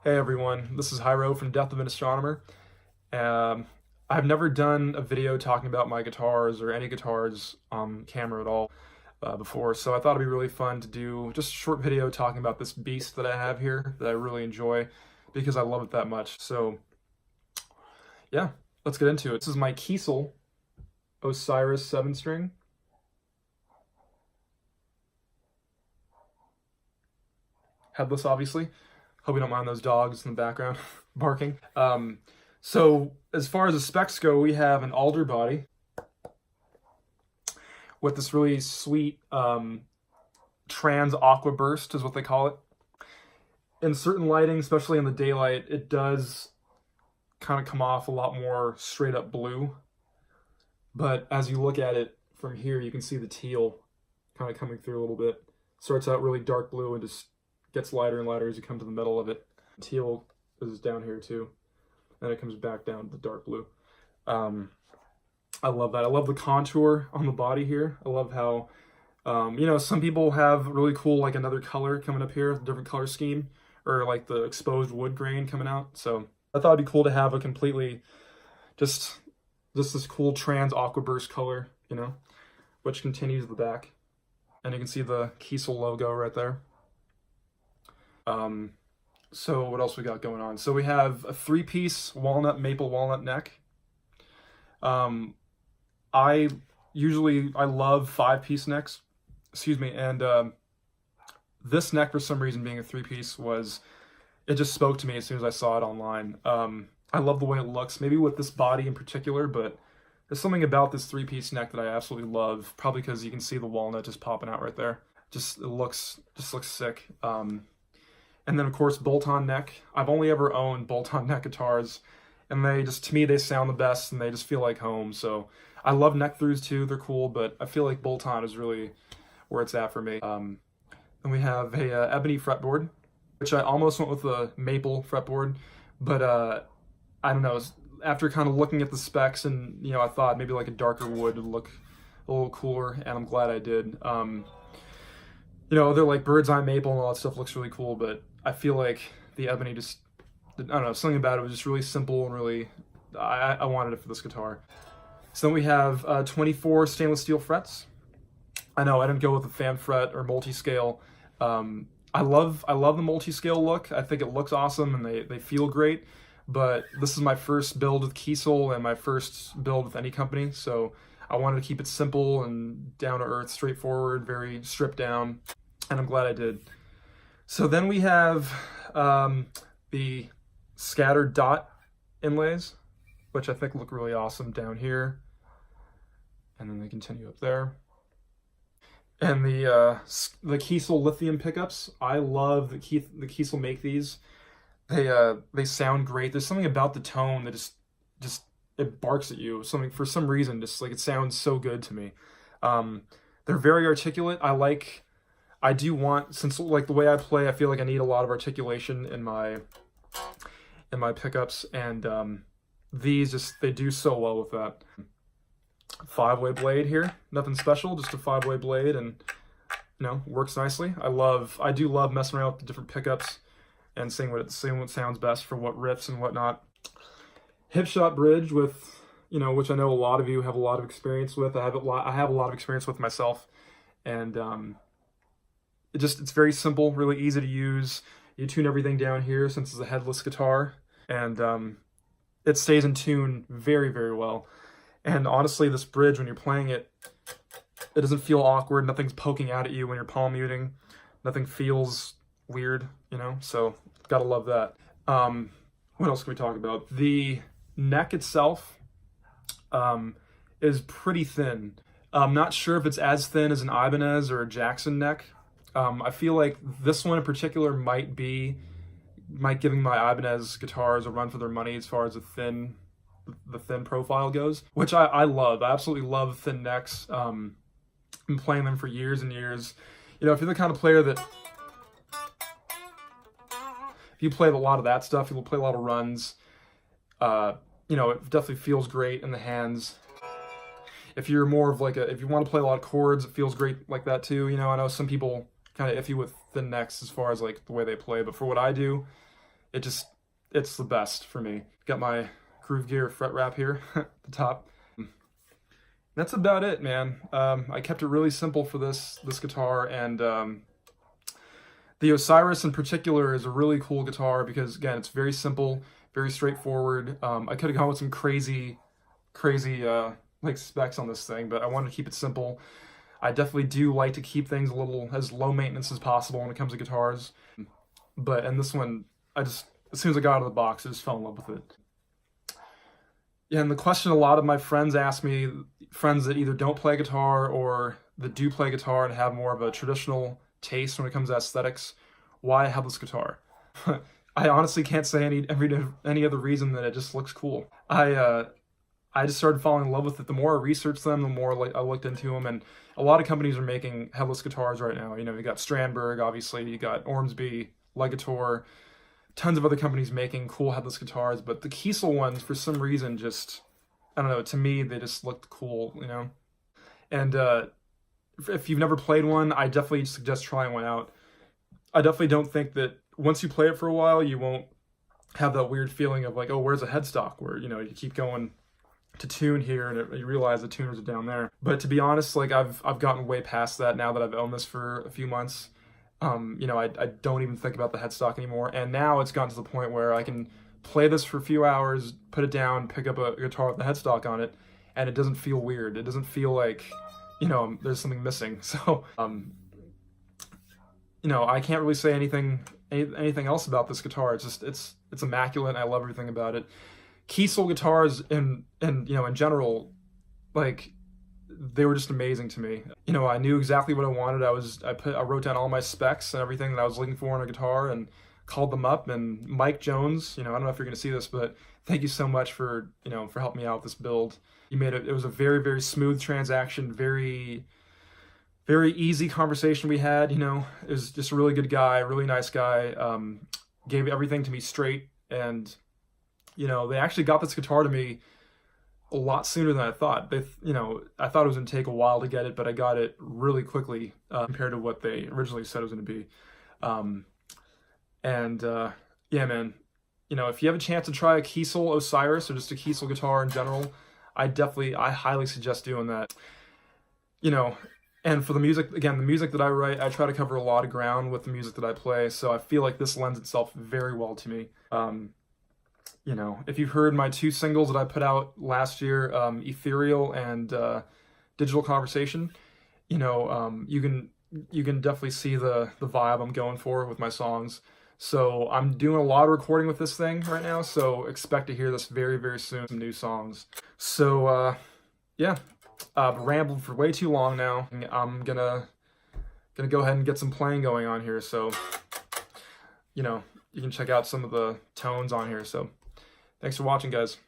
Hey everyone, this is Hyro from Death of an Astronomer. I've never done a video talking about my guitars or any guitars on camera at all before, so I thought it'd be really fun to do just a short video talking about this beast that I have here that I really enjoy because I love it that much. So yeah, let's get into it. This is my Kiesel Osiris 7-string. Headless, obviously. Hope you don't mind those dogs in the background barking. So as far as the specs go, we have an alder body with this really sweet trans aqua burst is what they call it. In certain lighting, especially in the daylight, it does kind of come off a lot more straight up blue. But as you look at it from here, you can see the teal kind of coming through a little bit. Starts out really dark blue and just gets lighter and lighter as you come to the middle of it. Teal is down here too. Then it comes back down to the dark blue. I love that. I love the contour on the body here. I love how, you know, some people have really cool, like another color coming up here, different color scheme, or like the exposed wood grain coming out. So I thought it'd be cool to have a completely, just this cool trans aqua burst color, you know, which continues the back. And you can see the Kiesel logo right there. So what else we got going on? So we have a 3-piece walnut, maple walnut neck. I love 5-piece necks, excuse me, and this neck, for some reason, being a 3-piece, it just spoke to me as soon as I saw it online. I love the way it looks, maybe with this body in particular, but there's something about this 3-piece neck that I absolutely love, probably because you can see the walnut just popping out right there. It looks sick. And then, of course, bolt-on neck. I've only ever owned bolt-on neck guitars, and they just, to me, they sound the best, and they just feel like home. So I love neck-throughs, too. They're cool, but I feel like bolt-on is really where it's at for me. Then we have a ebony fretboard, which I almost went with a maple fretboard, but I don't know. After kind of looking at the specs, and, you know, I thought maybe like a darker wood would look a little cooler, and I'm glad I did. You know, they're like bird's eye maple and all that stuff looks really cool, but I feel like the ebony just, I don't know, something about it was just really simple and really, I wanted it for this guitar. So then we have 24 stainless steel frets. I know I didn't go with the fan fret or multi-scale. I love the multi-scale look. I think it looks awesome and they feel great, but this is my first build with Kiesel and my first build with any company, so I wanted to keep it simple and down to earth, straightforward, very stripped down, and I'm glad I did. So then we have the scattered dot inlays, which I think look really awesome down here. And then they continue up there. And the Kiesel lithium pickups, I love the Kiesel make these. They sound great. There's something about the tone that just it barks at you. For some reason, just like it sounds so good to me. They're very articulate. I do want, since like the way I play, I feel like I need a lot of articulation in my pickups, and these they do so well with that. 5-way blade here, nothing special, just a 5-way blade, and you know, works nicely. I do love messing around with the different pickups and seeing what sounds best for what riffs and whatnot. Hip shot bridge with, you know, which I know a lot of you have a lot of experience with. I have a lot of experience with myself, and it's very simple, really easy to use. You tune everything down here since it's a headless guitar, and it stays in tune very, very well. And honestly, this bridge, when you're playing it, it doesn't feel awkward. Nothing's poking out at you when you're palm muting. Nothing feels weird, you know, so gotta love that. What else can we talk about? The neck itself is pretty thin. I'm not sure if it's as thin as an Ibanez or a Jackson neck. I feel like this one in particular might giving my Ibanez guitars a run for their money as far as the thin profile goes, which I love. I absolutely love thin necks. Been playing them for years and years. You know, if you're the kind of player that, if you play a lot of that stuff, you'll play a lot of runs, you know, it definitely feels great in the hands. If you're more of like if you want to play a lot of chords, it feels great like that too. You know, I know some people kind of iffy with thin necks as far as like the way they play, but for what I do, it's the best for me. Got my Gruvgear Fretwrap here at the top. That's about it, man. I kept it really simple for this guitar, and the Osiris in particular is a really cool guitar because, again, it's very simple, very straightforward. I could have gone with some crazy like specs on this thing, but I wanted to keep it simple. I definitely do like to keep things a little as low maintenance as possible when it comes to guitars. But in this one, as soon as I got out of the box, I just fell in love with it. Yeah, and the question a lot of my friends ask me, friends that either don't play guitar or that do play guitar and have more of a traditional taste when it comes to aesthetics, why I have this guitar. I honestly can't say any other reason than it just looks cool. I just started falling in love with it. The more I researched them, the more I looked into them, and a lot of companies are making headless guitars right now. You know, you got Strandberg, obviously, you got Ormsby, Legator, tons of other companies making cool headless guitars, but the Kiesel ones, for some reason, just, I don't know, to me, they just looked cool, you know? And if you've never played one, I definitely suggest trying one out. I definitely don't think that once you play it for a while, you won't have that weird feeling of like, oh, where's a headstock? Where, you know, you keep going to tune here and you realize the tuners are down there. But to be honest, like I've gotten way past that now that I've owned this for a few months. You know, I don't even think about the headstock anymore. And now it's gotten to the point where I can play this for a few hours, put it down, pick up a guitar with the headstock on it, and it doesn't feel weird. It doesn't feel like, you know, there's something missing. So, you know, I can't really say anything else about this guitar. It's just, it's immaculate. And I love everything about it. Kiesel guitars and you know, in general, like, they were just amazing to me. You know, I knew exactly what I wanted. I wrote down all my specs and everything that I was looking for in a guitar and called them up. And Mike Jones, you know, I don't know if you're going to see this, but thank you so much for, you know, for helping me out with this build. You made it. It was a very, very smooth transaction, very, very easy conversation we had. You know, it was just a really good guy, really nice guy. Gave everything to me straight, and you know, they actually got this guitar to me a lot sooner than I thought. You know, I thought it was going to take a while to get it, but I got it really quickly compared to what they originally said it was going to be. Yeah, man, you know, if you have a chance to try a Kiesel Osiris or just a Kiesel guitar in general, I highly suggest doing that. You know, and for the music, again, the music that I write, I try to cover a lot of ground with the music that I play, so I feel like this lends itself very well to me. You know, if you've heard my 2 singles that I put out last year, Ethereal and Digital Conversation, you know, you can definitely see the vibe I'm going for with my songs. So I'm doing a lot of recording with this thing right now, so expect to hear this very, very soon, some new songs. So, yeah, I've rambled for way too long now. I'm gonna go ahead and get some playing going on here, so, you know, you can check out some of the tones on here, so. Thanks for watching, guys.